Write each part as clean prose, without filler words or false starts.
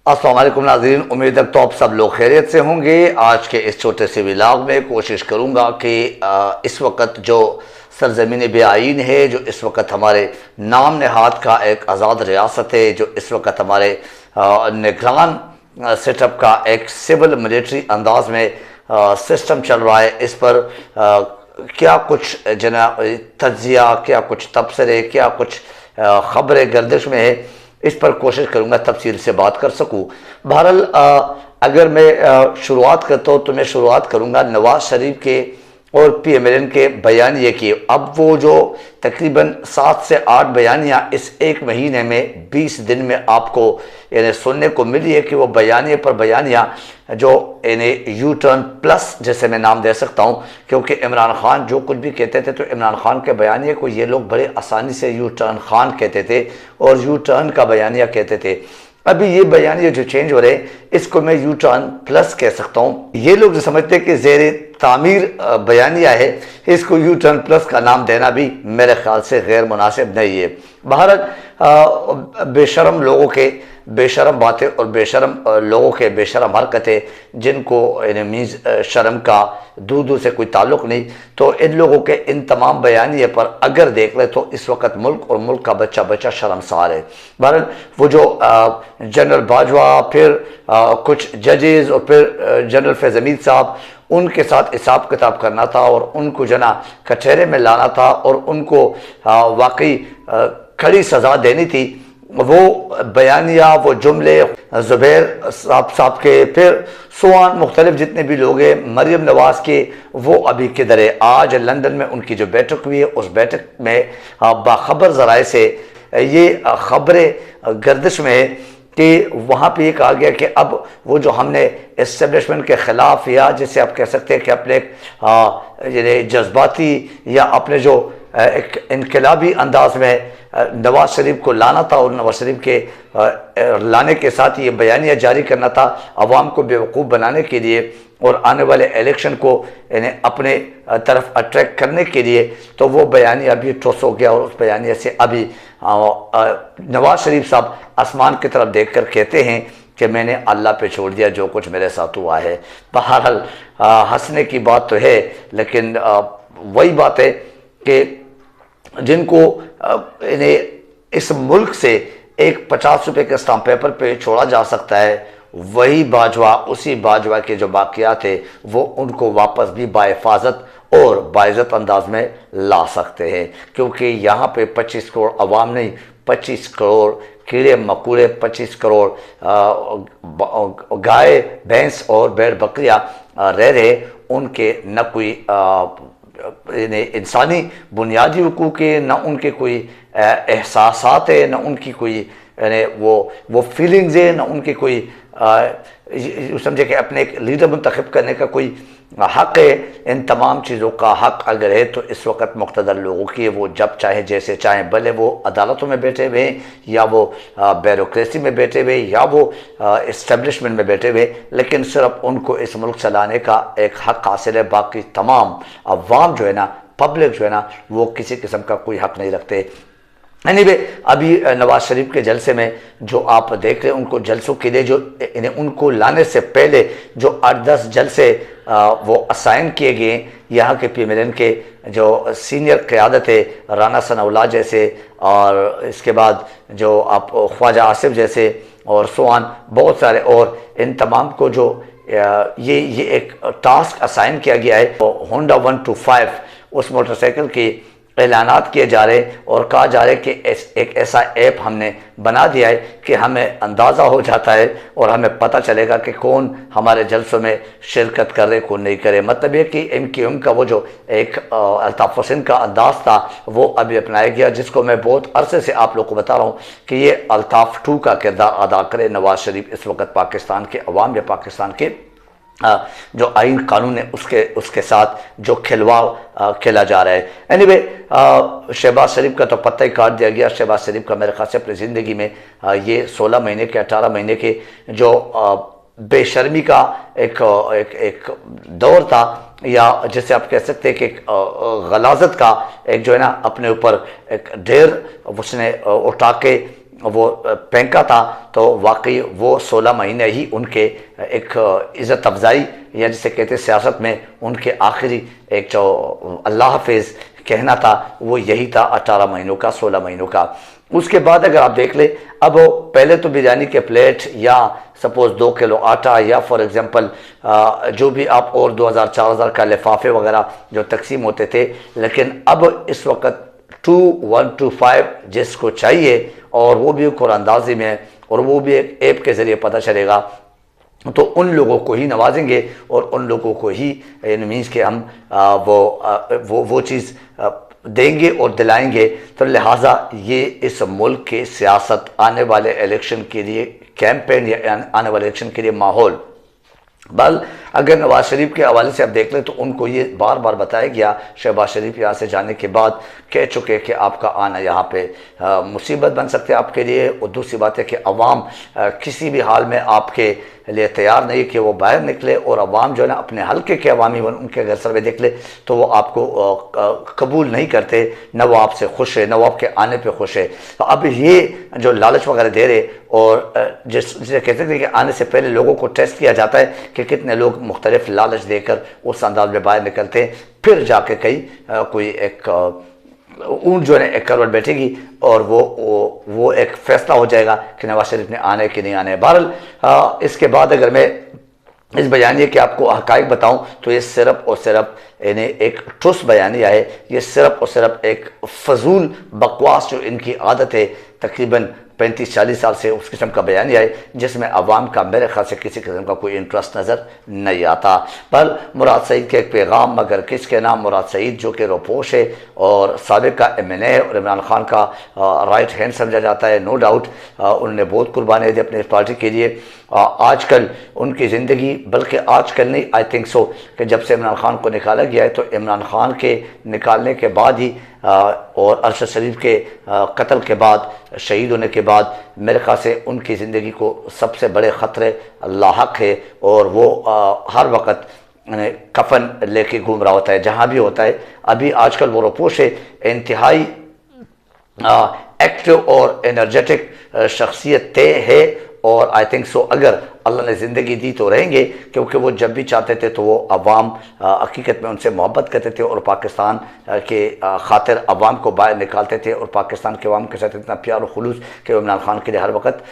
अस्सलाम वालेकुम नाज़रीन, उम्मीद है तो आप सब लोग खैरियत से होंगे। आज के इस छोटे से व्लॉग में कोशिश करूँगा कि इस वक्त जो सरज़मीन बेआइन है, जो इस वक्त हमारे नाम नहाद का एक आज़ाद रियासत है, जो इस वक्त हमारे निगरान सेटअप का एक सिविल मिलिट्री अंदाज में सिस्टम चल रहा है, इस पर क्या कुछ जना तज्जिया, क्या कुछ तबसरे, क्या कुछ ख़बरें गर्दिश में है, इस पर कोशिश करूंगा तफसील से बात कर सकूं। बहरहाल अगर मैं शुरुआत करता हूँ तो मैं शुरुआत करूंगा नवाज शरीफ के और PMLN के बयानिए की। अब वो जो तकरीबन 7 से 8 बयानियाँ इस एक महीने में 20 दिन में आपको यानी सुनने को मिली है कि वो बयानिए पर बयानियाँ जो यानी यू टर्न प्लस जैसे मैं नाम दे सकता हूँ, क्योंकि इमरान खान जो कुछ भी कहते थे तो इमरान खान के बयानिए को ये लोग बड़े आसानी से यू टर्न खान कहते थे और यू टर्न का बयानिया कहते थे। अभी ये बयानिया जो चेंज हो रहे हैं इसको मैं यू टर्न प्लस कह सकता हूँ। ये लोग जो समझते हैं कि ज़ेरे तामीर बयानिया है, इसको यू टर्न प्लस का नाम देना भी मेरे ख्याल से गैर मुनासिब नहीं है। बहरहाल बेशरम लोगों के बेशरम बातें और बेशरम लोगों के बेशरम हरकतें जिनको मीज़ शर्म का दूर दूर से कोई ताल्लुक़ नहीं, तो इन लोगों के इन तमाम बयानिए पर अगर देख ले तो इस वक्त मुल्क और मुल्क का बच्चा बच्चा शर्मसार है। बहरहाल वो जो जनरल बाजवा, फिर कुछ जजेज़ और फिर जनरल फैज़ हमीद साहब, उनके साथ हिसाब किताब करना था और उनको जना कचहरे में लाना था और उनको वाकई कड़ी सज़ा देनी थी। वो बयानिया, वो जुमले ज़ुबैर साहब के, फिर सुआन मुख्तलिफ जितने भी लोग हैं, मरियम नवाज़ के, वो अभी किधर है। आज लंदन में उनकी जो बैठक हुई है उस बैठक में बाखबर ज़राए से ये ख़बरें गर्दिश में है कि वहाँ पे ये कहा गया कि अब वो जो हमने इस्टेब्लिशमेंट के ख़िलाफ़, या जिसे आप कह सकते हैं कि अपने यानी जज्बाती या अपने जो एक इनकलाबी अंदाज में नवाज शरीफ को लाना था और नवाज शरीफ के लाने के साथ ये बयानिया जारी करना था अवाम को बेवकूफ़ बनाने के लिए और आने वाले इलेक्शन को यानी अपने तरफ अट्रैक्ट करने के लिए। तो वो बयानिया अभी ठोस हो गया और उस बयानिया से अभी नवाज शरीफ साहब आसमान की तरफ देखकर कहते हैं कि मैंने अल्लाह पे छोड़ दिया जो कुछ मेरे साथ हुआ है। बहरहाल हंसने की बात तो है, लेकिन वही बात है कि जिनको इस मुल्क से एक 50 रुपये के स्टाम्प पेपर पे छोड़ा जा सकता है, वही बाजवा, उसी बाजवा के जो बाकियात है वो उनको वापस भी बाहिफाजत और बाइज़्ज़त अंदाज में ला सकते हैं, क्योंकि यहाँ पे 25 करोड़ अवाम नहीं, 25 करोड़ कीड़े मकोड़े, 25 करोड़ गाय भैंस और भेड़ बकरियाँ रह रहे, उनके न कोई इंसानी बुनियादी हुकूक है, न उनके कोई एहसासात है, न उनकी कोई यानी वो फीलिंग्स है, न उनके कोई समझे कि अपने एक लीडर मुंतखब करने का कोई हक़ है। इन तमाम चीज़ों का हक़ अगर है तो इस वक्त मुक़्तदर लोगों की, वो जब चाहे जैसे चाहे, भले वो अदालतों में बैठे हुए या वो ब्यूरोक्रेसी में बैठे हुए या वो इस्टेब्लिशमेंट में बैठे हुए, लेकिन सिर्फ उनको इस मुल्क चलाने का एक हक़ हासिल है। बाकी तमाम अवाम जो है ना, पब्लिक जो है ना, वो किसी किस्म का कोई हक़ नहीं रखते। एनीवे, अभी नवाज शरीफ के जलसे में जो आप देख रहे हैं, उनको जलसों के लिए जो इन्हें उनको लाने से पहले जो 8-10 जलसे वो असाइन किए गए यहाँ के PMLN के जो सीनियर क़यादत है, राना सनाउल्लाह जैसे, और इसके बाद जो आप ख्वाजा आसिफ जैसे और सुआन बहुत सारे, और इन तमाम को जो ये एक टास्क असाइन किया गया है। तो होंडा 125 उस मोटरसाइकिल की ऐलानात किए जा रहे और कहा जा रहा है कि एक ऐसा ऐप हमने बना दिया है कि हमें अंदाज़ा हो जाता है और हमें पता चलेगा कि कौन हमारे जलसों में शिरकत करे, कौन नहीं करे। मतलब ये कि MQM का वो जो एक अल्ताफ़ हुसैन का अंदाज़ था वो अभी अपनाया गया, जिसको मैं बहुत अरसे से आप लोग को बता रहा हूँ कि ये अल्ताफ़ 2 का किरदार अदा करे नवाज शरीफ इस वक्त पाकिस्तान के अवाम या पाकिस्तान के जो आइन कानून है उसके साथ जो खिलवाड़ खेला जा रहा है। एनीवे, शहबाज शरीफ का तो पत्ता ही काट दिया गया। शहबाज शरीफ का मेरे ख्याल से अपनी ज़िंदगी में ये 16 महीने के 18 महीने के जो बेशर्मी का एक दौर था, या जैसे आप कह सकते हैं कि गलाजत का एक जो है ना अपने ऊपर एक ढेर उसने उठा के वो फेंका था, तो वाकई वो 16 महीने ही उनके एक इज़्ज़त अफजाई या जिसे कहते हैं सियासत में उनके आखिरी एक जो अल्लाह हाफिज़ कहना था वो यही था, 18 महीनों का, 16 महीनों का। उसके बाद अगर आप देख ले, अब वो पहले तो बिरयानी के प्लेट या सपोज 2 किलो आटा या फॉर एग्जांपल जो भी आप और 2000-4000 का लिफाफे वगैरह जो तकसीम होते थे, लेकिन अब इस वक्त 2125 जिसको चाहिए और वो भी कुरानंदाजी में और वो भी एक ऐप के ज़रिए पता चलेगा, तो उन लोगों को ही नवाजेंगे और उन लोगों को ही मीन्स के हम वो चीज़ देंगे और दिलाएंगे। तो लिहाजा ये इस मुल्क के सियासत, आने वाले इलेक्शन के लिए कैंपेन या आने वाले इलेक्शन के लिए माहौल, बल अगर नवाज शरीफ के हवाले से आप देख लें तो उनको ये बार बार बताया गया, शहबाज शरीफ यहाँ से जाने के बाद कह चुके कि आपका आना यहाँ पे मुसीबत बन सकते हैं आपके लिए, और दूसरी बात है कि अवाम किसी भी हाल में आपके लिए तैयार नहीं कि वो बाहर निकले, और अवाम जो है ना अपने हल्के के अवामी उनके अगर सर्वे देख ले तो वो आपको कबूल नहीं करते, न वो आपसे खुश है, न वो आपके आने पे खुश है। तो अब ये जो लालच वगैरह दे रहे, और जिसे कहते थे कि आने से पहले लोगों को टेस्ट किया जाता है कि कितने लोग मुख्तलिफ लालच देकर उस अंदाज में बाहर निकलते हैं, फिर जाके कहीं कोई एक ऊँट जो है एक करवट बैठेगी और वो एक फैसला हो जाएगा कि नवाज शरीफ ने आने कि नहीं आने। बहरहाल इसके बाद अगर मैं इस बयानिए के आपको हकाइक बताऊं तो ये सिर्फ और सिर्फ इन्हें एक ठुस बयानिया है, ये सिर्फ और सिर्फ एक फजूल बकवास जो इनकी आदत है तकरीबन 35-40 साल से उस किस्म का बयानिया है जिसमें अवाम का मेरे ख्याल से किसी किस्म का कोई इंटरेस्ट नज़र नहीं आता। पर मुराद सईद के एक पैगाम, मगर किसके नाम मुराद सईद जो कि रोपोश है और साबिक का MNA है और इमरान खान का राइट हैंड समझा जाता है, नो डाउट उन्होंने बहुत कुर्बानी दी अपनी इस पार्टी के लिए। आजकल उनकी ज़िंदगी, बल्कि आजकल नहीं, आई थिंक सो कि जब से इमरान खान को निकाला गया है तो इमरान खान के निकालने के बाद ही और अरशद शरीफ के कत्ल के बाद, शहीद होने के बाद मेरे ख्याल से उनकी ज़िंदगी को सबसे बड़े ख़तरे लाहक है, और वो हर वक्त कफन लेके घूम रहा होता है जहाँ भी होता है। अभी आजकल वो रोपोश है, इंतहाई एक्टिव और एनर्जेटिक शख्सियत तय है, और आई थिंक सो अगर अल्लाह ने ज़िंदगी दी तो रहेंगे, क्योंकि वो जब भी चाहते थे तो वो अवाम हकीकत में उनसे मोहब्बत करते थे और पाकिस्तान के खातिर अवाम को बाहर निकालते थे, और पाकिस्तान के अवाम के साथ इतना प्यार और खुलूस कि इमरान खान के लिए हर वक्त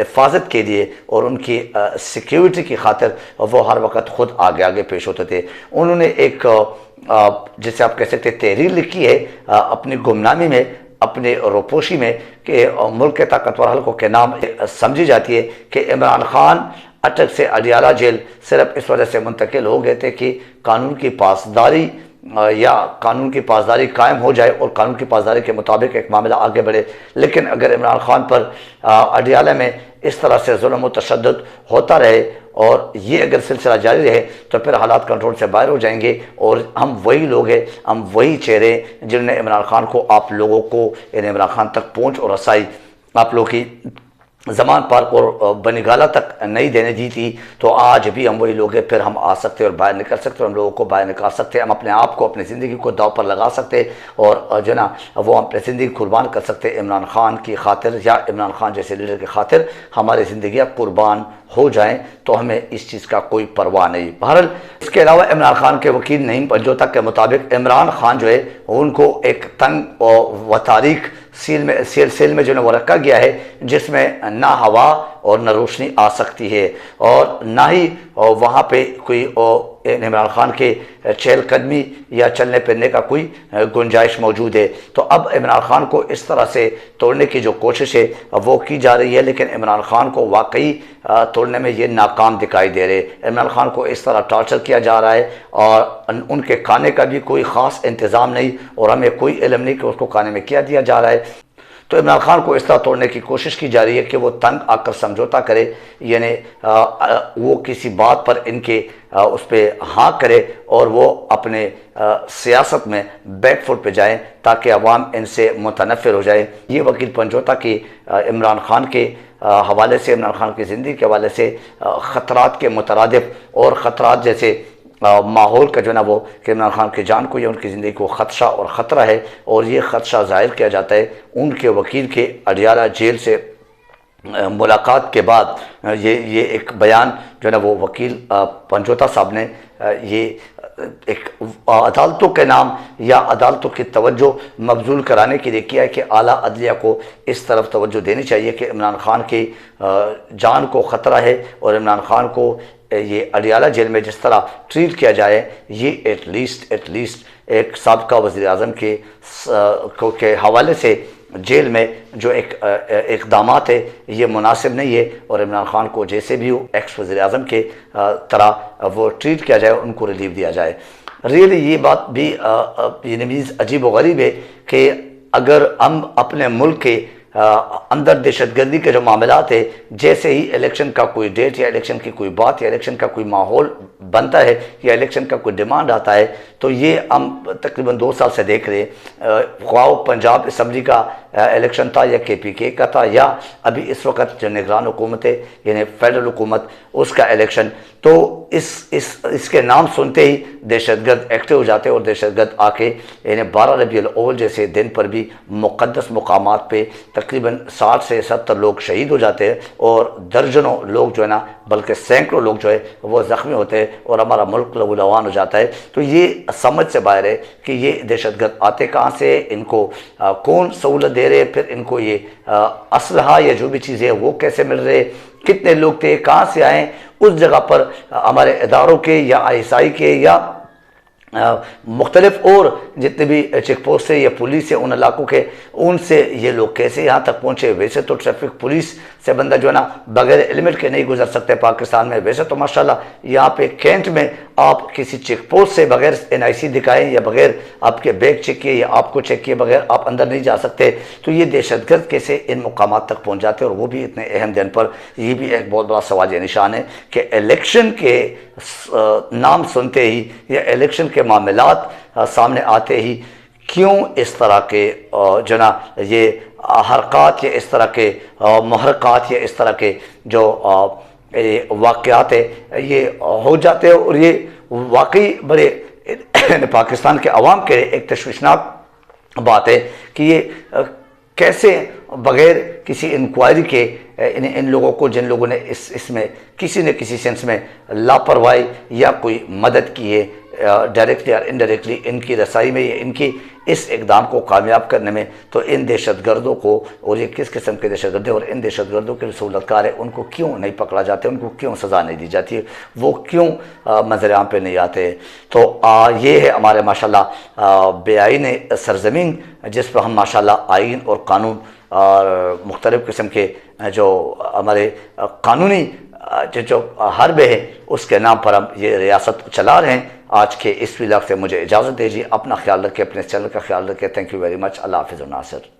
हिफाजत के लिए और उनकी सिक्योरिटी की खातिर वो हर वक्त खुद आगे आगे पेश होते थे। उन्होंने एक जिसे आप कह सकते तहरीर लिखी है अपनी गुमनामी में, अपने रोपोशी में, कि मुल्क के ताकतवर हल्कों के नाम समझी जाती है कि इमरान खान अटक से अडियाला जेल सिर्फ इस वजह से मुंतकिल हो गए थे कि कानून की पासदारी या कानून की पासदारी कायम हो जाए और कानून की पासदारी के मुताबिक एक मामला आगे बढ़े। लेकिन अगर इमरान खान पर अडियाला में इस तरह से जुल्म व तशद्दुद होता रहे और ये अगर सिलसिला जारी रहे तो फिर हालात कंट्रोल से बाहर हो जाएंगे, और हम वही लोग हैं, हम वही चेहरे जिन्होंने इमरान खान को, आप लोगों को, इमरान खान तक पहुँच और रसाई आप लोग की ज़मान पार्क और बनीगाला तक नहीं देने दी थी, तो आज भी हम वही लोग हैं। फिर हम आ सकते हैं और बाहर निकल सकते हैं, हम लोगों को बाहर निकाल सकते हैं, हम अपने आप को, अपनी ज़िंदगी को दाव पर लगा सकते हैं, और जो ना वो हम अपनी ज़िंदगी कुर्बान कर सकते हैं इमरान खान की खातिर, या इमरान खान जैसे लीडर की खातिर हमारी ज़िंदगियाँ कुर्बान हो जाएं तो हमें इस चीज़ का कोई परवाह नहीं। बहरहाल इसके अलावा इमरान खान के वकील नईम पंजोता के मुताबिक इमरान खान जो है उनको एक तंग व तारीख सेल में जो है वो रखा गया है, जिसमें ना हवा और न रोशनी आ सकती है, और ना ही वहाँ पे कोई इमरान खान के चहलकदमी या चलने फिरने का कोई गुंजाइश मौजूद है। तो अब इमरान खान को इस तरह से तोड़ने की जो कोशिश है वो की जा रही है, लेकिन इमरान खान को वाकई तोड़ने में ये नाकाम दिखाई दे रहे। इमरान खान को इस तरह टॉर्चर किया जा रहा है और उनके खाने का भी कोई ख़ास इंतज़ाम नहीं, और हमें कोई इल्म नहीं कि उसको खाने में क्या दिया जा रहा है। तो इमरान खान को इस तरह तोड़ने की कोशिश की जा रही है कि वो तंग आकर समझौता करे, यानी वो किसी बात पर इनके उस पर हाँ करे और वो अपने सियासत में बैकफुट पे जाएं ताकि अवाम इनसे मुतनफ़िर हो जाए। ये वकील पंजोता की इमरान खान के हवाले से, इमरान खान की ज़िंदगी के हवाले से ख़तरात के मुतरादिफ और ख़तरात जैसे माहौल का जो है ना वो कि इमरान खान की जान को या उनकी ज़िंदगी को ख़दशा और ख़तरा है, और ये ख़दशा ज़ाहिर किया जाता है उनके वकील के अडियाला जेल से मुलाकात के बाद। ये एक बयान जो है ना वो वकील पंजोता साहब ने ये एक अदालतों के नाम या अदालतों की तवज्जो मबजूल कराने के लिए किया है कि आला अदलिया को इस तरफ तवज्जो देनी चाहिए कि इमरान खान की जान को ख़तरा है, और इमरान खान को ये अडियाला जेल में जिस तरह ट्रीट किया जाए, ये एटलीस्ट एक साबिक़ा वज़ीर आज़म के हवाले से जेल में जो एक इक़दामात है ये मुनासिब नहीं है, और इमरान खान को जैसे भी हो एक्स वज़ीर आज़म के तरह वो ट्रीट किया जाए, उनको रिलीफ दिया जाए। रियली ये बात भी मीज़ अजीब व गरीब है कि अगर हम अपने मुल्क के अंदर दहशतगर्दी के जो मामलात है, जैसे ही इलेक्शन का कोई डेट या इलेक्शन की कोई बात या इलेक्शन का कोई माहौल बनता है या इलेक्शन का कोई डिमांड आता है, तो ये हम तकरीबन 2 साल से देख रहे हैं। ख्वाह पंजाब असम्बली का इलेक्शन था या KPK का था, या अभी इस वक्त जो निगरान हुकूमत है यानी फेडरल हुकूमत, उसका इलेक्शन, तो इसके नाम सुनते ही दहशतगर्द एक्टिव हो जाते हैं, और दहशतगर्द आके यानी 12 रबीउल अव्वल जैसे दिन पर भी मुक़द्दस मुकामात पे तकरीबन 60 से 70 लोग शहीद हो जाते हैं, और दर्जनों लोग जो है ना बल्कि सैकड़ों लोग जो है वो ज़ख्मी होते हैं, और हमारा मुल्क लहू-लुहान हो जाता है। तो ये समझ से बाहर है कि ये दहशतगर्द आते कहाँ से, इनको कौन सहूलत दे रहे, फिर इनको ये असलहा या जो भी चीज़ें वो कैसे मिल रहे, कितने लोग थे, कहाँ से आए, उस जगह पर हमारे इदारों के या ISI के या मुख्तलिफ और जितने भी चेक पोस्ट है या पुलिस है उन इलाकों के, उनसे ये लोग कैसे यहाँ तक पहुँचे। वैसे तो ट्रैफिक पुलिस से बंदा जो है ना बगैर हेलमेट के नहीं गुजर सकते पाकिस्तान में। वैसे तो माशाल्लाह यहाँ पे कैंट में आप किसी चेक पोस्ट से बगैर NIC दिखाएं या बगैर आपके बैग चेक किए या आपको चेक किए बगैर आप अंदर नहीं जा सकते। तो ये दहशतगर्द कैसे इन मुकामात तक पहुँच जाते हैं, और वो भी इतने अहम दिन पर। ये भी एक बहुत बड़ा सवाल निशान है कि इलेक्शन के नाम सुनते ही या इलेक्शन के मामलात सामने आते ही क्यों इस तरह के जो ना ये हरकत या इस तरह के महरक़ात या इस तरह के जो वाक़यात है ये हो जाते हैं। और ये वाकई बड़े पाकिस्तान के अवाम के एक तशवीशनाक बात है कि ये कैसे बग़ैर किसी इंक्वायरी के इन लोगों को, जिन लोगों ने इसमें किसी न किसी सेंस में लापरवाही या कोई मदद की है डायरेक्टली और इनडायरेक्टली इनकी रसाई में या इनकी इस इकदाम को कामयाब करने में, तो इन दहशतगर्दों को, और ये किस किस्म के दहशतगर्द और इन दहशतगर्दों के सहूलतकार है, उनको क्यों नहीं पकड़ा जाते, उनको क्यों सज़ा नहीं दी जाती, वो क्यों मंजर आम पे नहीं आते। तो ये है हमारे माशाल्लाह बेआईन सरजमीन, जिस पर हम माशाल्लाह आइन और कानून और मुख्तलिफ़ किस्म के जो हमारे कानूनी जो हरबे है उसके नाम पर हम ये रियासत चला रहे हैं। आज के इस व्लॉग से मुझे इजाज़त दीजिए। अपना ख्याल रखें, अपने चैनल का ख्याल रखें। Thank you very much. अल्लाह हाफ़िज़ नासिर।